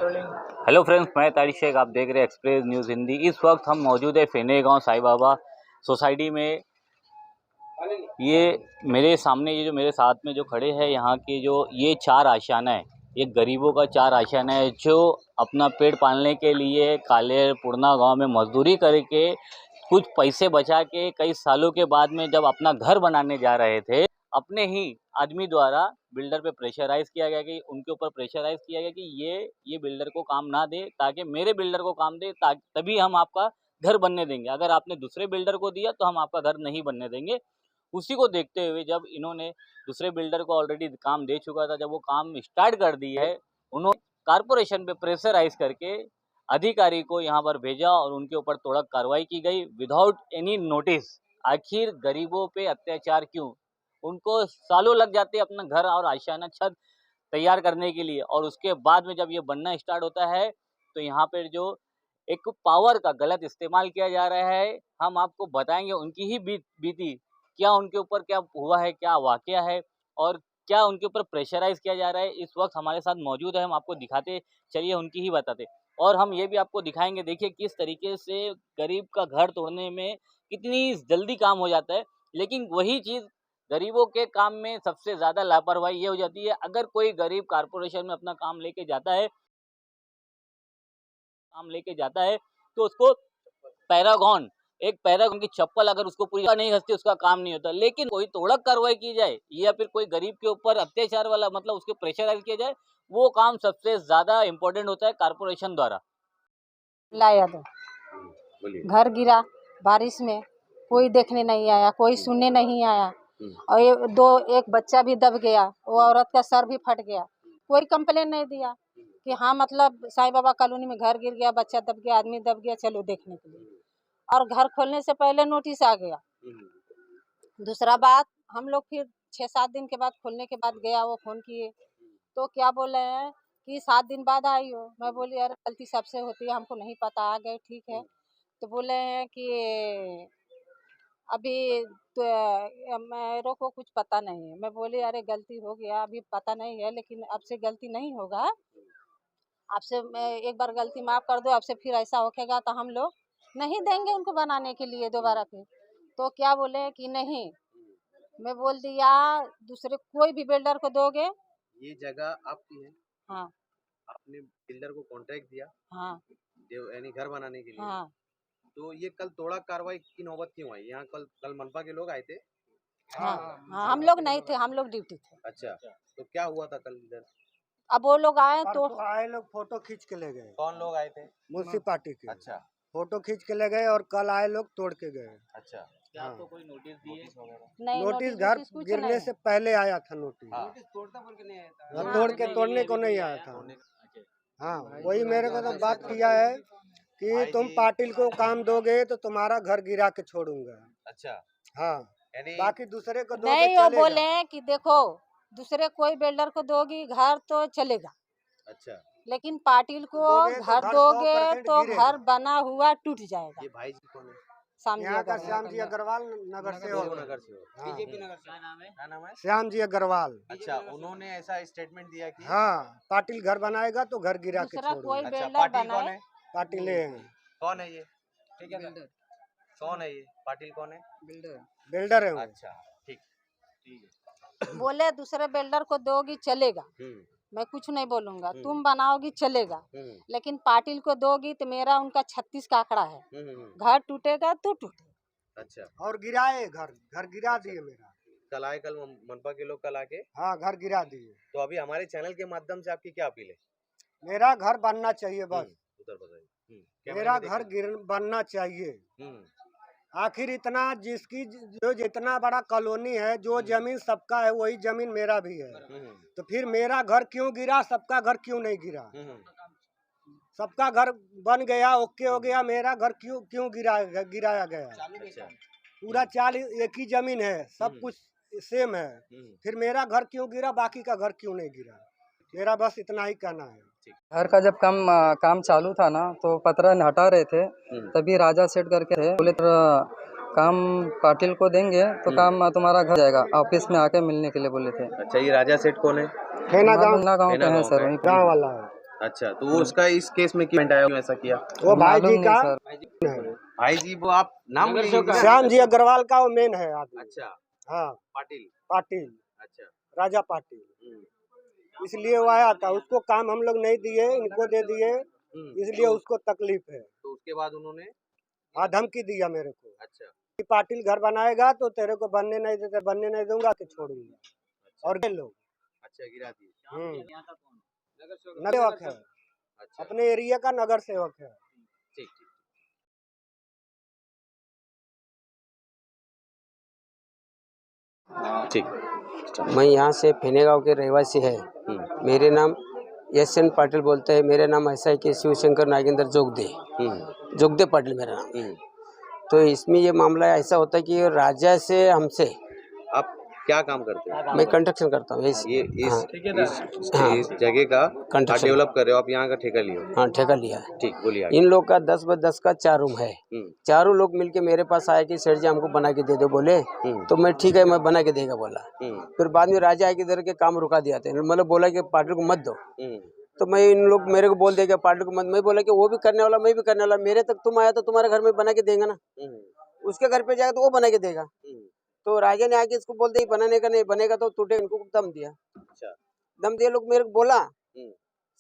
Hello friends, मैं तारिक शेख, आप देख रहे हैं एक्सप्रेस न्यूज़ हिंदी। इस वक्त हम मौजूद है फेने गांव साईं बाबा सोसाइटी में। ये मेरे सामने, ये जो मेरे साथ में जो खड़े हैं, यहाँ के जो ये 4 आशियाना है, ये गरीबों का 4 आशियाना है जो अपना पेट पालने के लिए कालेर पुरना गांव में मजदूरी करके कुछ पैसे बचा के कई सालों के बाद में जब अपना घर बनाने जा रहे थे, अपने ही आदमी द्वारा बिल्डर पे प्रेशराइज किया गया कि उनके ऊपर प्रेशराइज किया गया कि ये बिल्डर को काम ना दे, ताकि मेरे बिल्डर को काम दे, तभी हम आपका घर बनने देंगे। अगर आपने दूसरे बिल्डर को दिया तो हम आपका घर नहीं बनने देंगे। उसी को देखते हुए जब इन्होंने दूसरे बिल्डर को ऑलरेडी काम दे चुका था, जब वो काम स्टार्ट कर दी है, उन्होंने कारपोरेशन पे प्रेशराइज करके अधिकारी को यहाँ पर भेजा और उनके ऊपर तोड़क कार्रवाई की गई विदाउट एनी नोटिस। आखिर गरीबों पे अत्याचार क्यों? उनको सालों लग जाते हैं अपना घर और आशियाना छत तैयार करने के लिए, और उसके बाद में जब ये बनना स्टार्ट होता है तो यहाँ पर जो एक पावर का गलत इस्तेमाल किया जा रहा है, हम आपको बताएंगे उनकी ही बीती, क्या उनके ऊपर क्या हुआ है, क्या वाकया है और क्या उनके ऊपर प्रेशराइज किया जा रहा है। इस वक्त हमारे साथ मौजूद है, हम आपको दिखाते, चलिए उनकी ही बताते। और हम ये भी आपको दिखाएंगे, देखिए किस तरीके से गरीब का घर तोड़ने में कितनी जल्दी काम हो जाता है, लेकिन वही चीज़ गरीबों के काम में सबसे ज़्यादा लापरवाही ये हो जाती है। अगर कोई गरीब कारपोरेशन में अपना काम लेके जाता है तो उसको पैरागॉन, एक पैरागॉन की चप्पल अगर उसको पूरी नहीं हंसती, उसका काम नहीं होता। लेकिन कोई तोड़क कार्रवाई की जाए या फिर कोई गरीब के ऊपर अत्याचार वाला, मतलब उसके प्रेशराइज किया जाए, वो काम सबसे ज्यादा इम्पोर्टेंट होता है कारपोरेशन द्वारा। लाया दो घर गिरा बारिश में, कोई देखने नहीं आया, कोई सुनने नहीं आया, और ये एक बच्चा भी दब गया, वो औरत का सर भी फट गया, कोई कंप्लेन नहीं दिया कि हाँ मतलब साईं बाबा कॉलोनी में घर गिर गया, बच्चा दब गया, आदमी दब गया, चलो देखने के लिए। और घर खोलने से पहले नोटिस आ गया। दूसरा बात, हम लोग फिर 6-7 दिन के बाद खोलने के बाद गया, वो फोन किए तो क्या बोल रहे हैं कि 7 दिन बाद आई हो। मैं बोली अरे गलती सबसे होती है, हमको नहीं पता, आ गए ठीक है। तो बोले हैं कि अभी तो मेरे को कुछ पता नहीं है। मैं बोली अरे गलती हो गया, अभी पता नहीं है, लेकिन अब से गलती नहीं होगा, आपसे मैं एक बार गलती माफ़ कर दो, आपसे फिर ऐसा होगा तो हम लोग नहीं देंगे उनको बनाने के लिए दोबारा फिर। तो क्या बोले कि नहीं, मैं बोल दिया दूसरे कोई भी बिल्डर को दोगे। ये जगह आपकी है? हाँ। आपने बिल्डर को कॉन्ट्रैक्ट दिया? हाँ। यानी घर बनाने के लिए? हाँ। तो ये कल तोड़ा कार्रवाई की नौबत क्यों आई? यहाँ कल मनपा के लोग आए थे? हाँ। हाँ, हम लोग नहीं थे, हम लोग ड्यूटी थे। अच्छा, तो क्या हुआ था कल इधर? अब वो लोग आए तो आए लोग फोटो खींच के ले गए। कौन लोग आए थे? म्युनिसिपालिटी के। अच्छा, फोटो खींच के ले गए और कल आए लोग तोड़ के गए। अच्छा। क्या आपको कोई नोटिस दिए? नहीं, नोटिस घर गिरने से पहले आया था नोटिस। तोड़ने को नहीं आया था। हाँ, वही मेरे को तो बात किया है कि तुम पाटिल को काम दोगे तो तुम्हारा घर गिरा के छोड़ूंगा। अच्छा। हाँ, बाकी दूसरे को दोगे नहीं, वो बोले कि देखो दूसरे कोई बिल्डर को दोगी घर तो चलेगा, अच्छा, लेकिन पाटिल को घर तो दोगे तो गिरेगा। घर बना हुआ टूट जाएगा। ये भाई जी कौन है? यहाँ का श्याम जी अग्रवाल नगर से हो। नगर से हो? बीजेपी नगर से। क्या नाम है? श्याम जी अग्रवाल। अच्छा, उन्होंने ऐसा स्टेटमेंट दिया कि हाँ, पाटिल घर बनाएगा तो घर गिरा के दूसरा छोड़ूंगा। कोई अच्छा, बिल्डर पाटिल कौन बनाए। है? पाटिल हैं। कौन है ये? ठीक है, कौन है ये? पाटिल कौन है? बिल्डर है वो। अच्छा, ठीक है। बोले दूसरे बिल्डर को दोगी चलेगा, मैं कुछ नहीं बोलूंगा, तुम बनाओगी चलेगा, लेकिन पाटिल को दोगी तो मेरा उनका 36 का आंकड़ा है, घर टूटेगा तो टूटे। अच्छा, और गिराए घर गिरा दिए मेरा। कल आए, कल मनपा के लोग कल आके? हाँ, घर गिरा दिए। तो अभी हमारे चैनल के माध्यम से आपकी क्या अपील है? मेरा घर बनना चाहिए बस। उधर बताइए। मेरा घर बनना चाहिए। आखिर इतना जिसकी जो जितना बड़ा कॉलोनी है, जो जमीन सबका है वही जमीन मेरा भी है, तो फिर मेरा घर क्यों गिरा, सबका घर क्यों नहीं गिरा? सबका घर बन गया, ओके हो गया, मेरा घर क्यों गिराया गया? अच्छा। पूरा चाल एक ही जमीन है, सब कुछ सेम है, फिर मेरा घर क्यों गिरा, बाकी का घर क्यों नहीं गिरा? मेरा बस इतना ही कहना है। घर का जब काम चालू था ना, तो पतरा हटा रहे थे, तभी राजा सेठ करके थे, बोले तो काम पाटिल को देंगे तो काम तुम्हारा घर जाएगा, ऑफिस में आके मिलने के लिए बोले थे। अच्छा, ये राजा सेठ कौन है? फेना गाँव के हैं सर, वही गाँव वाला है। अच्छा, तो वो उसका इस केस में क्यों आया, क्यों ऐसा किया? वो भाई मालूम जी नहीं का सर। भाई जी, वो आप नाम बोलिए। श्याम जी अग्रवाल का वो मेन है आदमी। अच्छा, हाँ, पाटिल। पाटिल, अच्छा। राजा पाटिल, हम्म, इसलिए वो आया था। उसको काम हम लोग नहीं दिए, इनको दे दिए, इसलिए उसको तकलीफ है। तो उसके बाद उन्होंने हाँ, धमकी दिया मेरे को अच्छा कि पाटिल घर बनाएगा तो तेरे को बनने नहीं देते, बनने नहीं दूंगा कि छोड़ूंगा। और ये लोग अच्छा गिरा दिए। नगर सेवक है, अच्छा, अपने एरिया का नगर सेवक है। ठीक ठीक। ठीक। मैं यहाँ से फेने गाँव के रहवासी है। मेरे नाम एस.एन. पाटिल बोलते हैं। मेरा नाम ऐसा है कि शिवशंकर नागेंद्र जोगदे पाटिल मेरा नाम। तो इसमें ये मामला ऐसा होता है कि राजा से हमसे, आप क्या काम करते हैं? मैं कंस्ट्रक्शन करता हूँ। ये इस जगह का Construction। डेवलप कर रहे हो आप, यहाँ का ठेका लिए हो? हाँ, ठेका लिया है। ठीक, बोलिए आगे। इन लोग का 10x10 का 4 रूम है। चारों लोग मिलके मेरे पास आए कि सेठ जी हमको बना के दे दो बोले। तो मैं ठीक है, मैं बना के देगा बोला। फिर बाद में राजा आके इधर के काम रुका दिया था, मतलब बोला कि पाटिल को मत दो। तो मैं इन लोग मेरे को बोल दिया पाटिल को मत। मैं बोला कि वो भी करने वाला, मैं भी करने वाला। मेरे तक तुम आया तो तुम्हारे घर में बना के देंगे ना, उसके घर पे जाएगा तो वो बना के देगा। तो राजा ने आके इसको बोल दिया बनाने का नहीं बनेगा तो टूटे। इनको दम दिया। अच्छा, दम दिया। लोग मेरे को बोला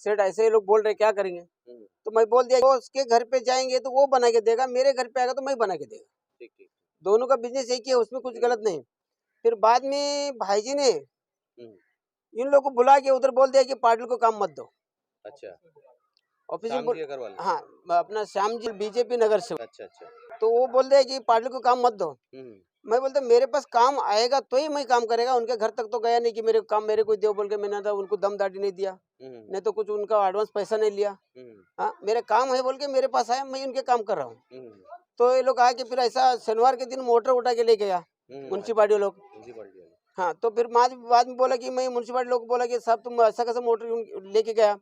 सेठ ऐसे ही लोग बोल रहे क्या करेंगे। तो मैं बोल दिया वो उसके घर पे जाएंगे तो वो बना के देगा, मेरे घर पे आएगा तो मैं बना के देगा। ठीक ठीक। दोनों का बिजनेस एक ही है, उसमें कुछ गलत नहीं। फिर बाद में भाई जी ने इन लोगों को बुला के उधर बोल दिया कि पाटिल को काम मत दो। अच्छा, ऑफिस श्याम में जी अग्रवाल। हाँ, अपना श्याम जी बीजेपी नगर से। अच्छा अच्छा। तो वो बोल रहे कि पाटिल को काम मत दो। मैं बोलता मेरे पास काम आएगा तो ही मैं काम करेगा। उनके घर तक तो गया नहीं कि मेरे काम मेरे को दो बोल के। मैंने था उनको दम दाटी नहीं दिया, नहीं तो कुछ उनका एडवांस पैसा नहीं लिया। हाँ, मेरे काम है बोल के मेरे पास आया, मैं उनके काम कर रहा हूँ। तो ये लोग आके फिर ऐसा शनिवार के दिन मोटर उठा के ले गया म्यूनसिपालिटी लोग। हाँ, तो फिर बाद में बोला कि मैं म्यूनसिपालिटी लोग बोला कि साहब तुम ऐसा कैसे मोटर लेके गया।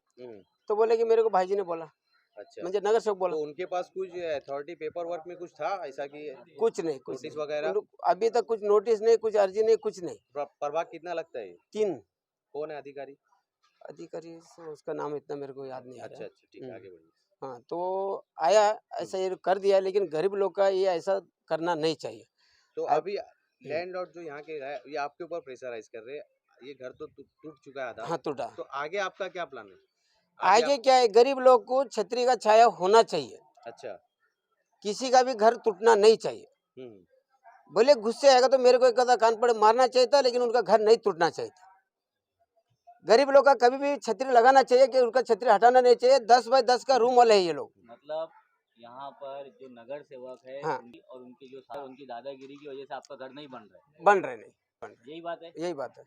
तो बोले कि मेरे को भाई जी ने बोला। अच्छा, मुझे नगर सेवक बोला। तो उनके पास कुछ अथॉरिटी पेपर वर्क में कुछ था ऐसा कि कुछ नहीं, कुछ नोटिस नहीं। वगैरह? अभी तक कुछ नोटिस नहीं, कुछ अर्जी नहीं, कुछ नहीं। प्रभाग कितना लगता है? 3 कौन है अधिकारी? अधिकारी उसका नाम इतना मेरे को याद नहीं आ अच्छा रहा। अच्छा, ठीक है, आगे बढ़िए। हाँ, तो आया ऐसा ये कर दिया, लेकिन गरीब लोग का ये ऐसा करना नहीं चाहिए। तो अभी लैंडलॉर्ड जो यहाँ के है ये आपके ऊपर प्रेशराइज कर रहे हैं। ये घर तो टूट चुका है आधा। हाँ, टूटा। तो आगे आपका क्या प्लान है? आगे क्या है, गरीब लोग को छतरी का छाया होना चाहिए। अच्छा। किसी का भी घर टूटना नहीं चाहिए। बोले गुस्से आएगा तो मेरे को एक आधा कान पड़े मारना चाहिए था, लेकिन उनका घर नहीं टूटना चाहिए था। गरीब लोग का कभी भी छतरी लगाना चाहिए कि उनका छतरी हटाना नहीं चाहिए। 10x10 का रूम वाले है ये लोग। मतलब यहाँ पर जो नगर सेवक है हाँ। और उनकी जो उनकी दादागिरी की वजह से आपका घर नहीं बन रहा है। बन रहे नहीं, यही बात है। यही बात है।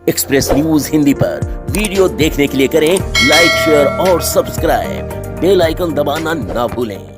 एक्सप्रेस न्यूज हिंदी पर वीडियो देखने के लिए करें लाइक, शेयर और सब्सक्राइब। बेल आइकन दबाना ना भूलें।